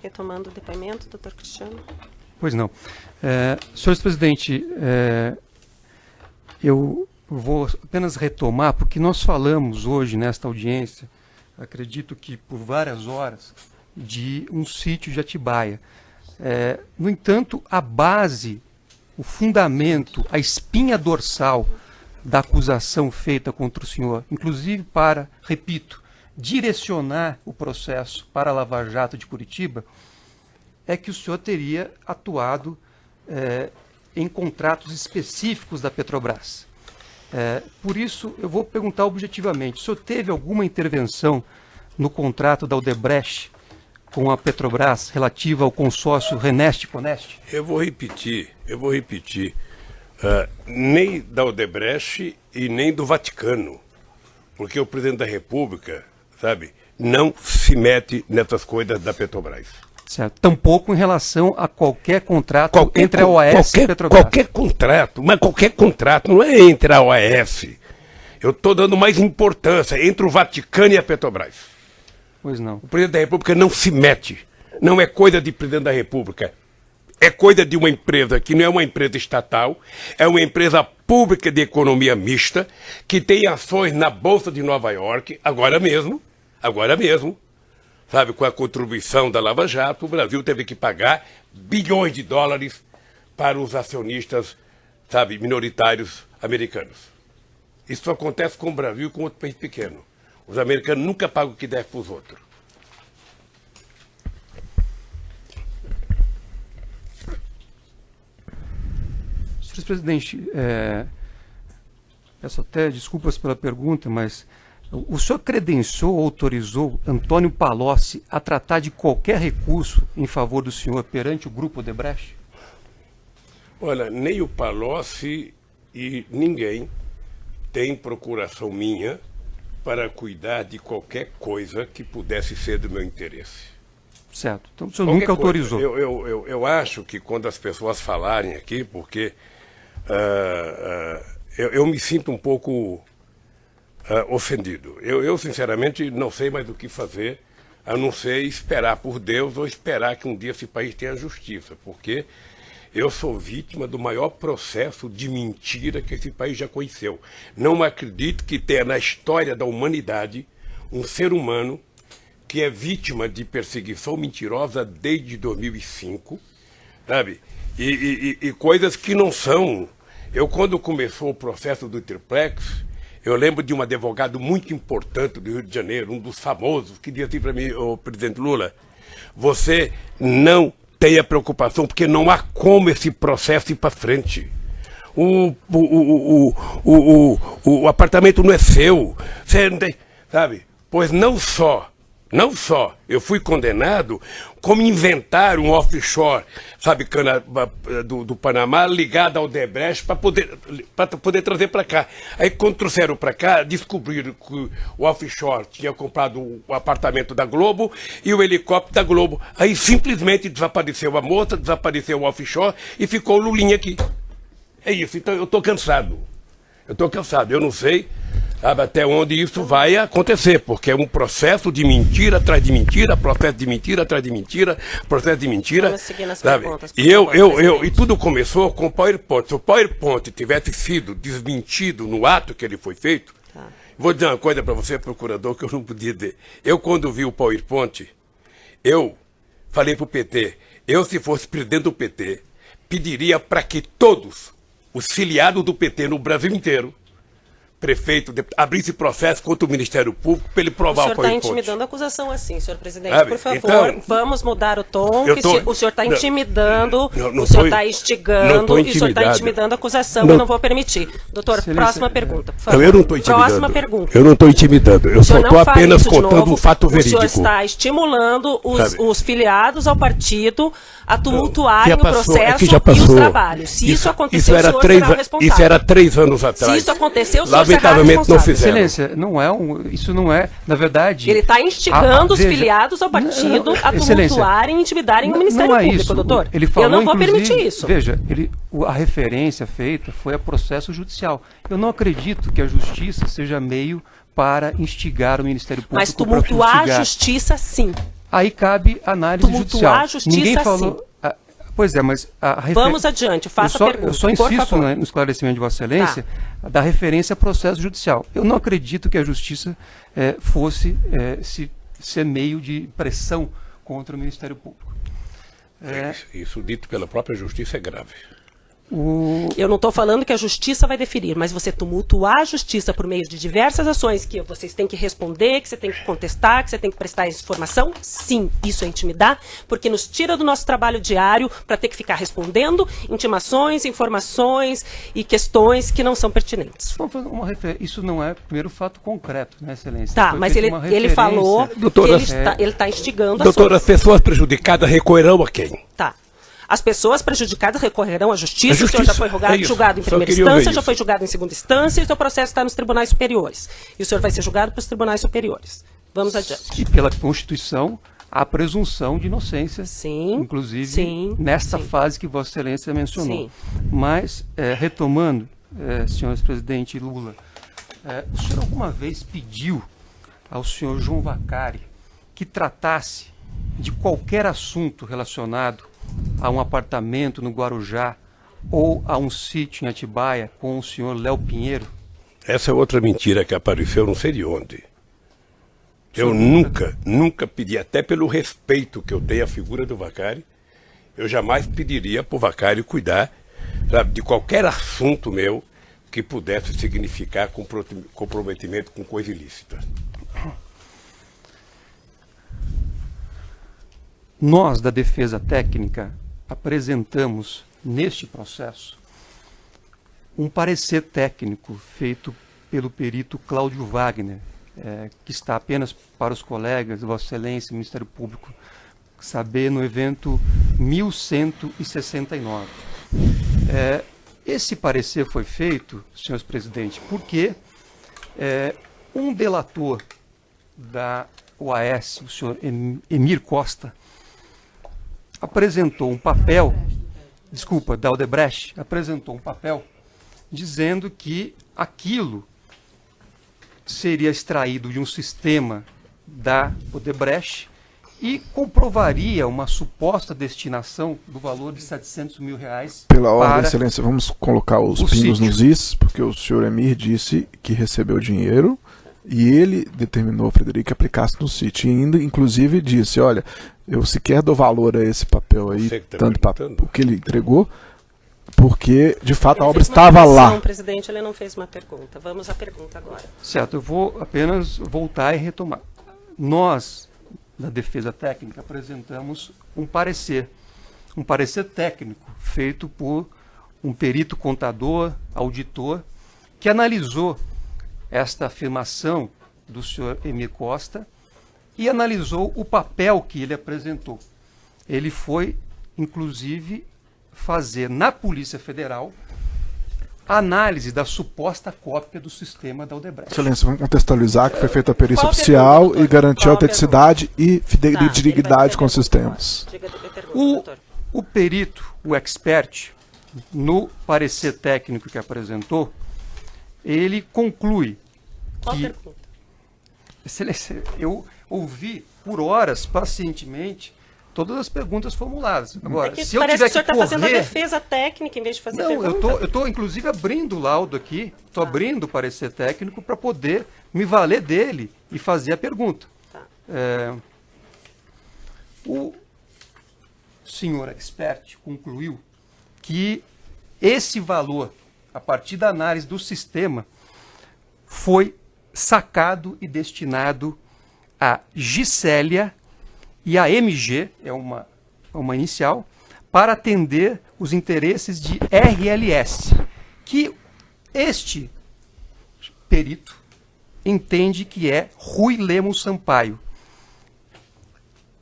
Retomando o depoimento, doutor Cristiano. Pois não. Senhor presidente, eu vou apenas retomar, porque nós falamos hoje nesta audiência, acredito que por várias horas, de um sítio de Atibaia. No entanto, a base, o fundamento, a espinha dorsal da acusação feita contra o senhor, inclusive para, repito, direcionar o processo para a Lava Jato de Curitiba, é que o senhor teria atuado em contratos específicos da Petrobras. Por isso, eu vou perguntar objetivamente, o senhor teve alguma intervenção no contrato da Odebrecht com a Petrobras relativa ao consórcio Reneste-Coneste? Eu vou repetir. Nem da Odebrecht e nem do Vaticano, porque o presidente da República, sabe, não se mete nessas coisas da Petrobras. Certo. Tampouco em relação a qualquer contrato entre a OAS e a Petrobras. Qualquer contrato, mas qualquer contrato, não é entre a OAS. Eu estou dando mais importância entre o Vaticano e a Petrobras. Pois não. O presidente da República não se mete. Não é coisa de presidente da República. É coisa de uma empresa que não é uma empresa estatal, é uma empresa pública de economia mista, que tem ações na Bolsa de Nova York, agora mesmo, sabe, com a contribuição da Lava Jato, o Brasil teve que pagar bilhões de dólares para os acionistas, sabe, minoritários americanos. Isso acontece com o Brasil e com outro país pequeno. Os americanos nunca pagam o que deve para os outros. Senhor presidente, peço até desculpas pela pergunta, mas o senhor credenciou ou autorizou Antônio Palocci a tratar de qualquer recurso em favor do senhor perante o Grupo Odebrecht? Olha, nem o Palocci e ninguém tem procuração minha para cuidar de qualquer coisa que pudesse ser do meu interesse. Certo. Então o senhor nunca autorizou. Eu acho que quando as pessoas falarem aqui, porque eu me sinto um pouco ofendido. Eu, sinceramente, não sei mais o que fazer, a não ser esperar por Deus ou esperar que um dia esse país tenha justiça, porque eu sou vítima do maior processo de mentira que esse país já conheceu. Não acredito que tenha na história da humanidade um ser humano que é vítima de perseguição mentirosa desde 2005, sabe? E coisas que não são. Quando começou o processo do Triplex, eu lembro de um advogado muito importante do Rio de Janeiro, um dos famosos, que dizia assim para mim, o presidente Lula, você não tenha preocupação, porque não há como esse processo ir para frente. O apartamento não é seu, você não tem, sabe? Pois não só eu fui condenado, como inventaram um offshore, sabe, do Panamá, ligado ao Odebrecht para poder trazer para cá. Aí quando trouxeram para cá, descobriram que o offshore tinha comprado o apartamento da Globo e o helicóptero da Globo. Aí simplesmente desapareceu a moça, desapareceu o offshore e ficou o Lulinha aqui. É isso, então eu estou cansado. Eu não sei, sabe, até onde isso vai acontecer, porque é um processo de mentira atrás de mentira, processo de mentira atrás de mentira, processo de mentira. Vamos seguir nas sabe? perguntas, E tudo começou com o PowerPoint. Se o PowerPoint tivesse sido desmentido no ato que ele foi feito, vou dizer uma coisa para você, procurador, que eu não podia dizer. Eu, quando vi o PowerPoint, eu falei para o PT, se fosse presidente do PT, pediria para que todos os filiados do PT no Brasil inteiro, prefeito, abrisse processo contra o Ministério Público para ele provar o PowerPoint. O senhor está intimidando a acusação assim, senhor presidente. Por favor, então, vamos mudar o tom. O senhor está intimidando, o senhor está instigando e o senhor está intimidando a acusação. Eu não vou permitir. Doutor, próxima pergunta, por favor. Eu não estou intimidando. Próxima pergunta. Eu não estou intimidando. Eu só estou apenas contando um fato verídico. O senhor está estimulando os filiados ao partido a tumultuarem o processo e os trabalhos. Se isso aconteceu, o senhor será o responsável. Isso era 3 anos atrás. Se isso aconteceu, o senhor lamentavelmente não fizeram. Excelência, isso não é, na verdade... Ele está instigando os filiados ao partido a tumultuarem e intimidarem o Ministério Público, doutor. Ele falou, eu não vou permitir isso. Veja, a referência feita foi a processo judicial. Eu não acredito que a justiça seja meio para instigar o Ministério Público. Mas tumultuar a justiça, sim. aí cabe análise judicial. A justiça, ninguém falou. sim. Pois é, mas Vamos adiante, faça a pergunta. Eu só insisto no esclarecimento de Vossa Excelência da referência a processo judicial. Eu não acredito que a justiça fosse ser meio de pressão contra o Ministério Público. Isso dito pela própria justiça é grave. Eu não estou falando que a justiça vai definir, mas você tumultuar a justiça por meio de diversas ações que vocês têm que responder, que você tem que contestar, que você tem que prestar informação, sim, isso é intimidar, porque nos tira do nosso trabalho diário para ter que ficar respondendo intimações, informações e questões que não são pertinentes. Isso não é primeiro fato concreto, né, Excelência? Tá, mas ele falou que ele está instigando doutora, as pessoas prejudicadas recorrerão a quem? Tá. As pessoas prejudicadas recorrerão à justiça, o senhor já foi julgado em primeira instância, já foi julgado em segunda instância, e o seu processo está nos tribunais superiores. E o senhor vai ser julgado pelos tribunais superiores. Vamos adiante. E pela Constituição, a presunção de inocência, sim, inclusive nesta fase que Vossa Excelência mencionou. Sim. Mas, retomando, senhor presidente Lula, o senhor alguma vez pediu ao senhor João Vacari que tratasse de qualquer assunto relacionado a um apartamento no Guarujá ou a um sítio em Atibaia com o senhor Léo Pinheiro? Essa é outra mentira que apareceu não sei de onde. Eu nunca pedi, até pelo respeito que eu tenho à figura do Vacari, eu jamais pediria para o Vacari cuidar, sabe, de qualquer assunto meu que pudesse significar comprometimento com coisa ilícita. Nós, da Defesa Técnica, apresentamos, neste processo, um parecer técnico feito pelo perito Cláudio Wagner, que está apenas para os colegas, Vossa Excelência, Ministério Público, saber no evento 1169. Esse parecer foi feito, senhor presidente, porque um delator da OAS, o senhor Emir Costa, apresentou um papel, da Odebrecht, apresentou um papel dizendo que aquilo seria extraído de um sistema da Odebrecht e comprovaria uma suposta destinação do valor de R$700 mil. Pela ordem, Excelência, vamos colocar os pingos nos is, porque o senhor Emir disse que recebeu dinheiro e ele determinou, Frederico, que aplicasse no sítio. E ainda, inclusive, disse, olha, eu sequer dou valor a esse papel aí, tanto para o que ele entregou, porque, de fato, a obra estava lá. Não, presidente, ele não fez uma pergunta. Vamos à pergunta agora. Certo, eu vou apenas voltar e retomar. Nós, da Defesa Técnica, apresentamos um parecer técnico, feito por um perito contador, auditor, que analisou esta afirmação do senhor Emir Costa e analisou o papel que ele apresentou. Ele foi, inclusive, fazer na Polícia Federal a análise da suposta cópia do sistema da Odebrecht. Excelência, vamos contextualizar que foi feita a perícia oficial e garantiu a autenticidade e fidelidade com os sistemas. O perito, o expert, no parecer técnico que apresentou, ele conclui que... Excelência, eu ouvi por horas, pacientemente, todas as perguntas formuladas. Agora, se eu tiver que o senhor está fazendo a defesa técnica em vez de fazer pergunta. Eu estou, inclusive, abrindo o laudo aqui, estou abrindo o parecer técnico para poder me valer dele e fazer a pergunta. O senhor expert concluiu que esse valor, a partir da análise do sistema, foi sacado e destinado a Gisélia e a MG, é uma inicial, para atender os interesses de RLS, que este perito entende que é Rui Lemos Sampaio.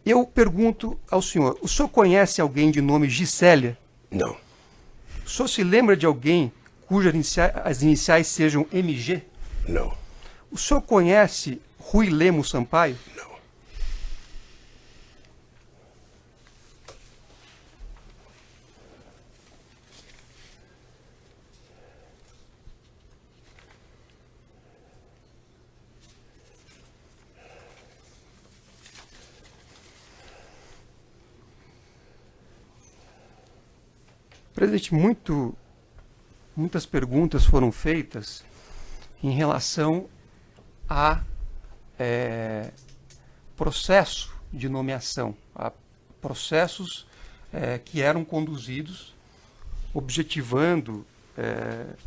Eu pergunto ao senhor, o senhor conhece alguém de nome Gisélia? Não. O senhor se lembra de alguém cujas as iniciais sejam MG? Não. O senhor conhece Rui Lemos Sampaio? Não. Presidente, muitas perguntas foram feitas em relação a processo de nomeação, a processos que eram conduzidos objetivando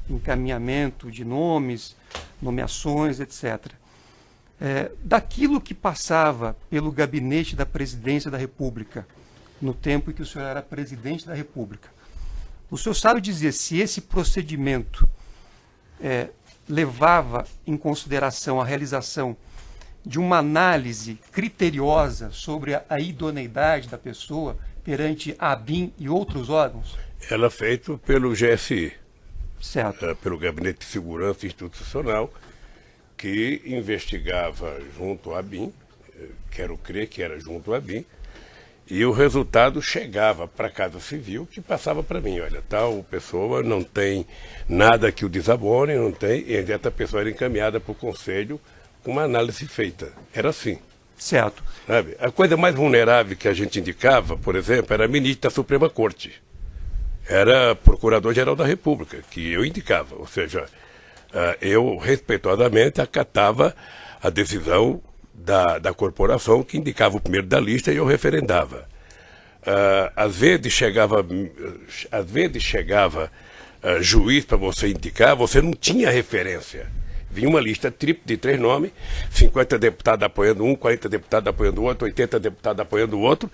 encaminhamento de nomes, nomeações, etc. Daquilo que passava pelo gabinete da Presidência da República, no tempo em que o senhor era presidente da República, o senhor sabe dizer se esse procedimento levava em consideração a realização de uma análise criteriosa sobre a idoneidade da pessoa perante a ABIN e outros órgãos? Ela é feita pelo GSI, certo. Pelo Gabinete de Segurança Institucional, que investigava junto à ABIN, quero crer que era junto à ABIN, e o resultado chegava para a Casa Civil, que passava para mim, olha, tal pessoa não tem nada que o desabone, não tem, e essa pessoa era encaminhada para o Conselho com uma análise feita. Era assim. Certo. Sabe? A coisa mais vulnerável que a gente indicava, por exemplo, era ministro da Suprema Corte. Era Procurador-Geral da República, que eu indicava. Ou seja, eu respeitosamente acatava a decisão da corporação que indicava o primeiro da lista e eu referendava. Às vezes chegava juiz para você indicar, você não tinha referência. Vinha uma lista tripla de 3 nomes, 50 deputados apoiando um, 40 deputados apoiando o outro, 80 deputados apoiando o outro.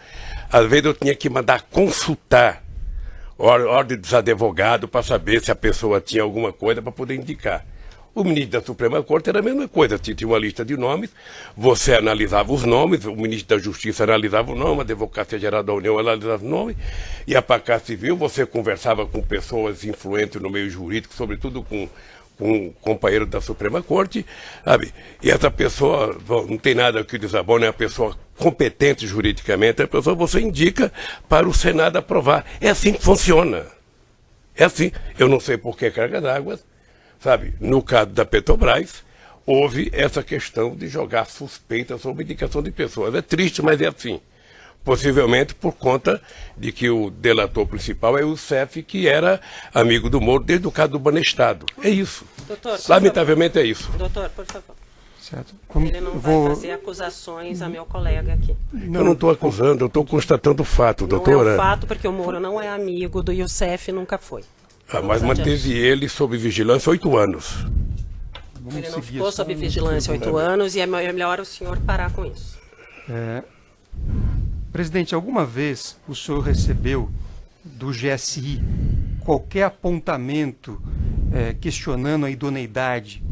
Às vezes eu tinha que mandar consultar ordem dos advogados para saber se a pessoa tinha alguma coisa para poder indicar. O ministro da Suprema Corte era a mesma coisa, tinha uma lista de nomes, você analisava os nomes, o ministro da Justiça analisava o nome, a Advocacia Geral da União analisava o nome, e a Casa Civil você conversava com pessoas influentes no meio jurídico, sobretudo com um companheiro da Suprema Corte, sabe? E essa pessoa, não tem nada que desabone, é uma pessoa competente juridicamente, a pessoa você indica para o Senado aprovar. É assim que funciona. É assim. Eu não sei por que carga d'água, sabe? No caso da Petrobras, houve essa questão de jogar suspeita sobre indicação de pessoas. É triste, mas é assim. Possivelmente por conta de que o delator principal é o CEF, que era amigo do Moro desde o caso do Banestado. É isso. Doutor, lamentavelmente é isso. Doutor, por favor. Certo. Ele não vai fazer acusações a meu colega aqui. Eu não estou acusando, eu estou constatando o fato, doutora. Não é um fato, porque o Moro não é amigo do Youssef, nunca foi. Mas manteve ele sob vigilância 8 anos. Ele não ficou sob vigilância 8 anos e é melhor o senhor parar com isso. Presidente, alguma vez o senhor recebeu do GSI qualquer apontamento questionando a idoneidade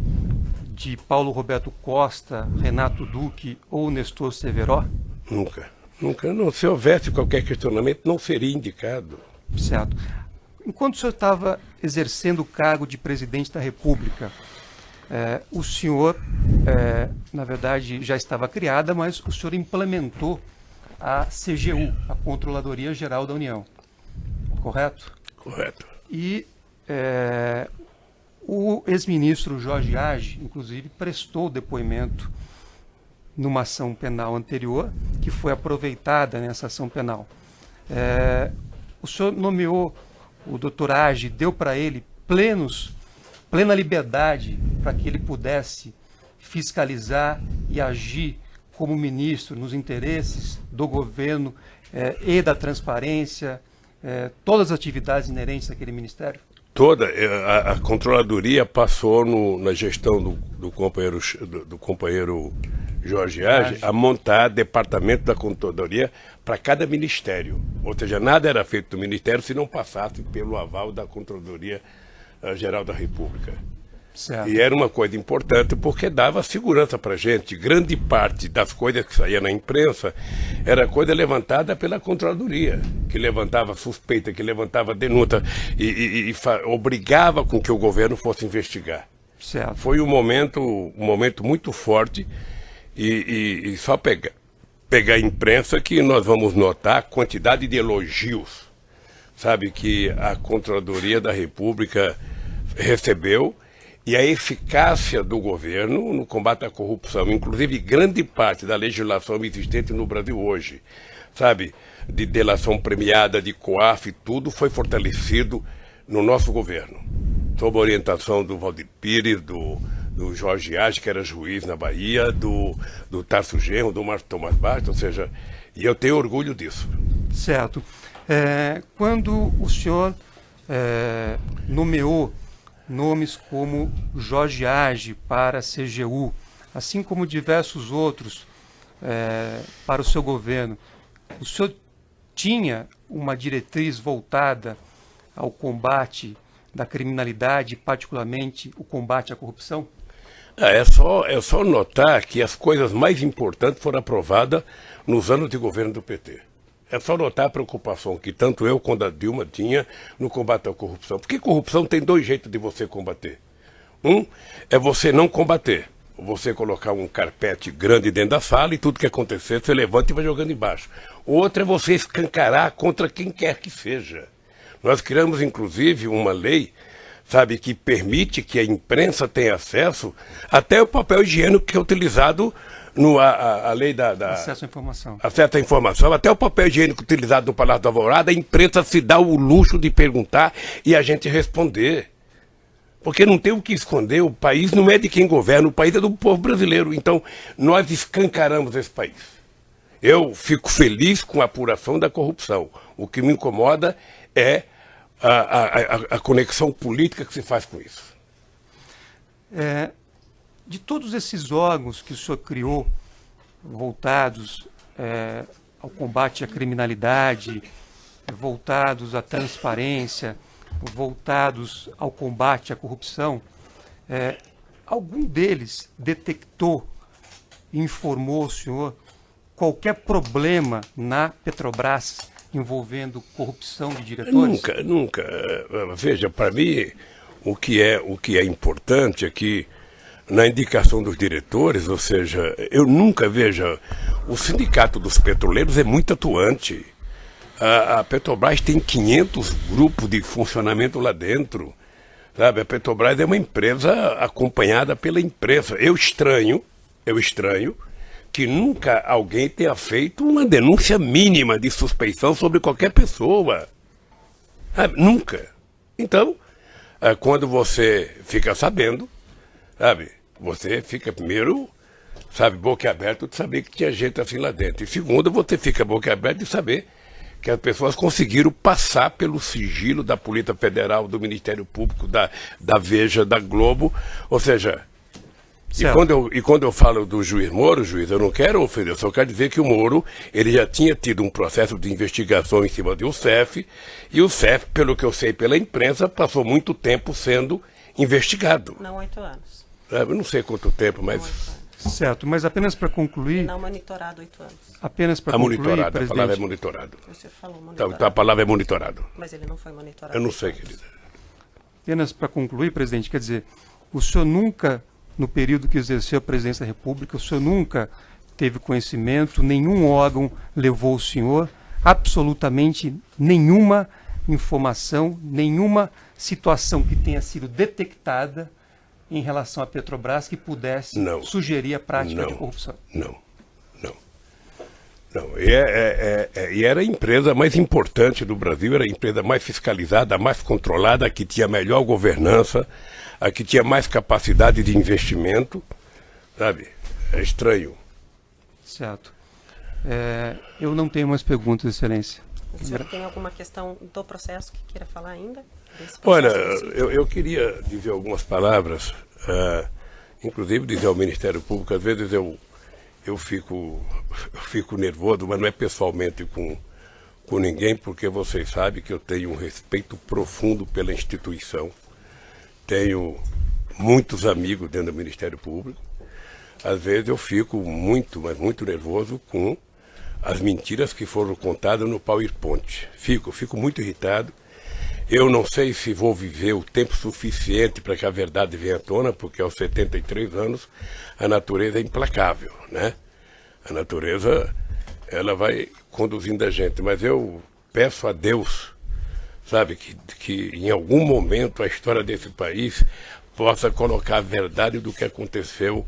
de Paulo Roberto Costa, Renato Duque ou Nestor Severo? Nunca. Nunca. Não. Se houvesse qualquer questionamento, não seria indicado. Certo. Enquanto o senhor estava exercendo o cargo de presidente da República, o senhor, na verdade, já estava criada, mas o senhor implementou a CGU, a Controladoria Geral da União. Correto? Correto. E o ex-ministro Jorge Age, inclusive, prestou depoimento numa ação penal anterior, que foi aproveitada nessa ação penal. O senhor nomeou o doutor Age, deu para ele plena liberdade para que ele pudesse fiscalizar e agir como ministro nos interesses do governo e da transparência, todas as atividades inerentes àquele ministério? Toda. A controladoria passou na gestão do companheiro Jorge Age a montar departamento da controladoria para cada ministério. Ou seja, nada era feito do ministério se não passasse pelo aval da Controladoria Geral da República. Certo. E era uma coisa importante porque dava segurança para a gente. Grande parte das coisas que saía na imprensa era coisa levantada pela Controladoria, que levantava suspeita, que levantava denúncia e obrigava com que o governo fosse investigar. Certo. Foi um momento muito forte e só pegar a imprensa que nós vamos notar a quantidade de elogios, sabe, que a Controladoria da República recebeu. E a eficácia do governo no combate à corrupção, inclusive grande parte da legislação existente no Brasil hoje, sabe, de delação premiada, de COAF, tudo foi fortalecido no nosso governo, sob a orientação do Valdir Pires, do Jorge Age, que era juiz na Bahia, do Tarso Genro, do Márcio Tomás Bastos, ou seja, e eu tenho orgulho disso. Certo. Quando o senhor nomeou nomes como Jorge Age para a CGU, assim como diversos outros para o seu governo, o senhor tinha uma diretriz voltada ao combate da criminalidade, particularmente o combate à corrupção? É só notar que as coisas mais importantes foram aprovadas nos anos de governo do PT. É só notar a preocupação que tanto eu quanto a Dilma tinha no combate à corrupção. Porque corrupção tem dois jeitos de você combater. Um é você não combater. Você colocar um carpete grande dentro da sala e tudo que acontecer você levanta e vai jogando embaixo. Outro é você escancarar contra quem quer que seja. Nós criamos, inclusive, uma lei, sabe, que permite que a imprensa tenha acesso até o papel higiênico que é utilizado a lei da acesso à informação. Acesso à informação, até o papel higiênico utilizado no Palácio da Alvorada, a imprensa se dá o luxo de perguntar e a gente responder. Porque não tem o que esconder, o país não é de quem governa, o país é do povo brasileiro. Então, nós escancaramos esse país. Eu fico feliz com a apuração da corrupção. O que me incomoda é a conexão política que se faz com isso. De todos esses órgãos que o senhor criou, voltados ao combate à criminalidade, voltados à transparência, voltados ao combate à corrupção, algum deles detectou, informou o senhor qualquer problema na Petrobras envolvendo corrupção de diretores? Nunca. Veja, para mim, o que é importante é que, na indicação dos diretores, ou seja, eu nunca veja, o sindicato dos petroleiros é muito atuante. A Petrobras tem 500 grupos de funcionamento lá dentro, sabe? A Petrobras é uma empresa acompanhada pela imprensa. Eu estranho que nunca alguém tenha feito uma denúncia mínima de suspeição sobre qualquer pessoa. Nunca. Então, quando você fica sabendo, sabe, você fica primeiro, sabe, boca aberta de saber que tinha gente assim lá dentro. E segundo, você fica boca aberta de saber que as pessoas conseguiram passar pelo sigilo da Polícia Federal, do Ministério Público, da Veja, da Globo, ou seja... E quando eu falo do juiz Moro, eu não quero ofender, eu só quero dizer que o Moro, ele já tinha tido um processo de investigação em cima do CEF, e o CEF, pelo que eu sei pela imprensa, passou muito tempo sendo investigado. Não 8 anos. Eu não sei quanto tempo, mas... Certo, mas apenas para concluir... Não monitorado 8 anos. Apenas para concluir, monitorado, presidente... A palavra é monitorado. Você falou monitorado. Então a palavra é monitorado. Mas ele não foi monitorado. Eu não sei, querida. Apenas para concluir, presidente, quer dizer, o senhor nunca... No período que exerceu a presidência da República, o senhor nunca teve conhecimento, nenhum órgão levou o senhor, absolutamente nenhuma informação, nenhuma situação que tenha sido detectada em relação à Petrobras que pudesse sugerir a prática de corrupção. Não. E era a empresa mais importante do Brasil, era a empresa mais fiscalizada, mais controlada, a que tinha melhor governança, a que tinha mais capacidade de investimento, sabe? É estranho. Certo. Eu não tenho mais perguntas, Excelência. O senhor tem alguma questão do processo que queira falar ainda? Olha, eu queria dizer algumas palavras, inclusive dizer ao Ministério Público, às vezes eu fico nervoso, mas não é pessoalmente com ninguém, porque vocês sabem que eu tenho um respeito profundo pela instituição. Tenho muitos amigos dentro do Ministério Público. Às vezes eu fico muito, mas muito nervoso com as mentiras que foram contadas no PowerPoint. Fico muito irritado. Eu não sei se vou viver o tempo suficiente para que a verdade venha à tona, porque aos 73 anos a natureza é implacável, né? A natureza, ela vai conduzindo a gente, mas eu peço a Deus, sabe, que em algum momento a história desse país possa colocar a verdade do que aconteceu,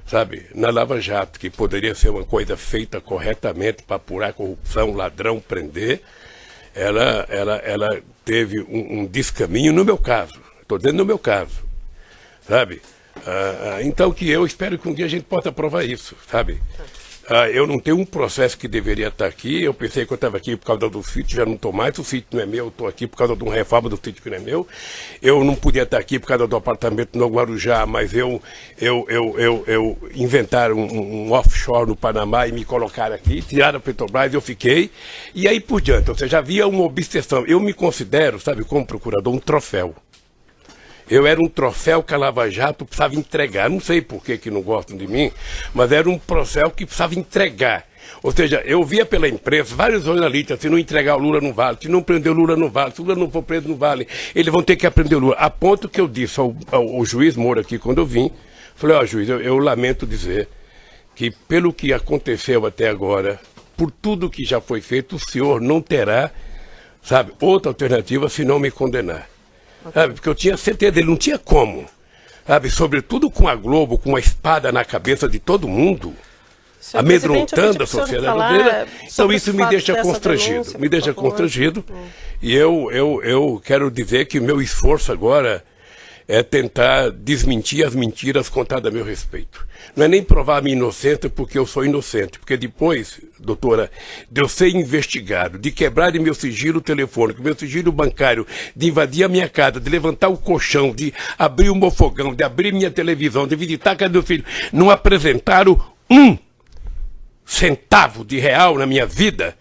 sabe, na Lava Jato, que poderia ser uma coisa feita corretamente para apurar corrupção, ladrão, prender, ela teve um descaminho no meu caso. Estou dizendo no meu caso, sabe? Então que eu espero que um dia a gente possa provar isso, sabe? Eu não tenho um processo que deveria estar aqui. Eu pensei que eu estava aqui por causa do sítio, já não estou mais. O sítio não é meu, eu estou aqui por causa de uma reforma do sítio que não é meu. Eu não podia estar aqui por causa do apartamento no Guarujá, mas eu inventaram um offshore no Panamá e me colocaram aqui, tiraram a Petrobras, eu fiquei. E aí por diante, ou seja, havia uma obsessão. Eu me considero, sabe, como procurador, um troféu. Eu era um troféu que a Lava Jato precisava entregar. Não sei por que não gostam de mim, mas era um troféu que precisava entregar. Ou seja, eu via pela imprensa, vários jornalistas, se não entregar o Lula não vale, se não prender o Lula não vale, se o Lula não for preso não vale, eles vão ter que aprender o Lula. A ponto que eu disse ao juiz Moura aqui, quando eu vim, falei, juiz, eu lamento dizer que pelo que aconteceu até agora, por tudo que já foi feito, o senhor não terá, sabe, outra alternativa se não me condenar. Sabe, porque eu tinha certeza dele, não tinha como, sabe, sobretudo com a Globo, com uma espada na cabeça de todo mundo, amedrontando a sociedade brasileira. Então isso me deixa constrangido, e eu quero dizer que o meu esforço agora é tentar desmentir as mentiras contadas a meu respeito. Não é nem provar a minha inocência porque eu sou inocente, porque depois, doutora, de eu ser investigado, de quebrar meu sigilo telefônico, meu sigilo bancário, de invadir a minha casa, de levantar o colchão, de abrir o meu fogão, de abrir minha televisão, de visitar a casa do meu filho, não apresentaram um centavo de real na minha vida,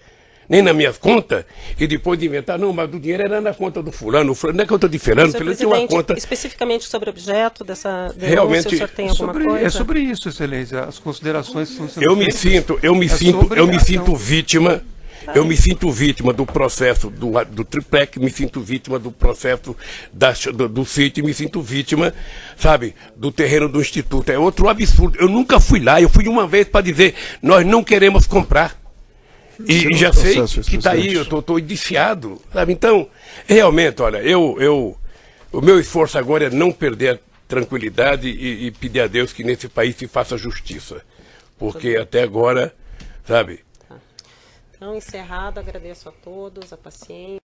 nem na minha conta, e depois de inventar, não, mas o dinheiro era na conta do fulano, não é conta de fulano, fulano tinha uma conta... Especificamente sobre o objeto dessa denúncia, realmente, o senhor tem alguma coisa? É sobre isso, excelência, as considerações estão sendo eu me sinto vítima, eu me sinto vítima do processo do Triplec, me sinto vítima do processo do sítio, me sinto vítima, sabe, do terreno do Instituto. É outro absurdo, eu nunca fui lá, eu fui uma vez para dizer, nós não queremos comprar. E já sei que está aí, eu estou indiciado, sabe? Então, realmente, olha, o meu esforço agora é não perder a tranquilidade e pedir a Deus que nesse país se faça justiça. Porque até agora, sabe? Então, encerrado, agradeço a todos a paciência.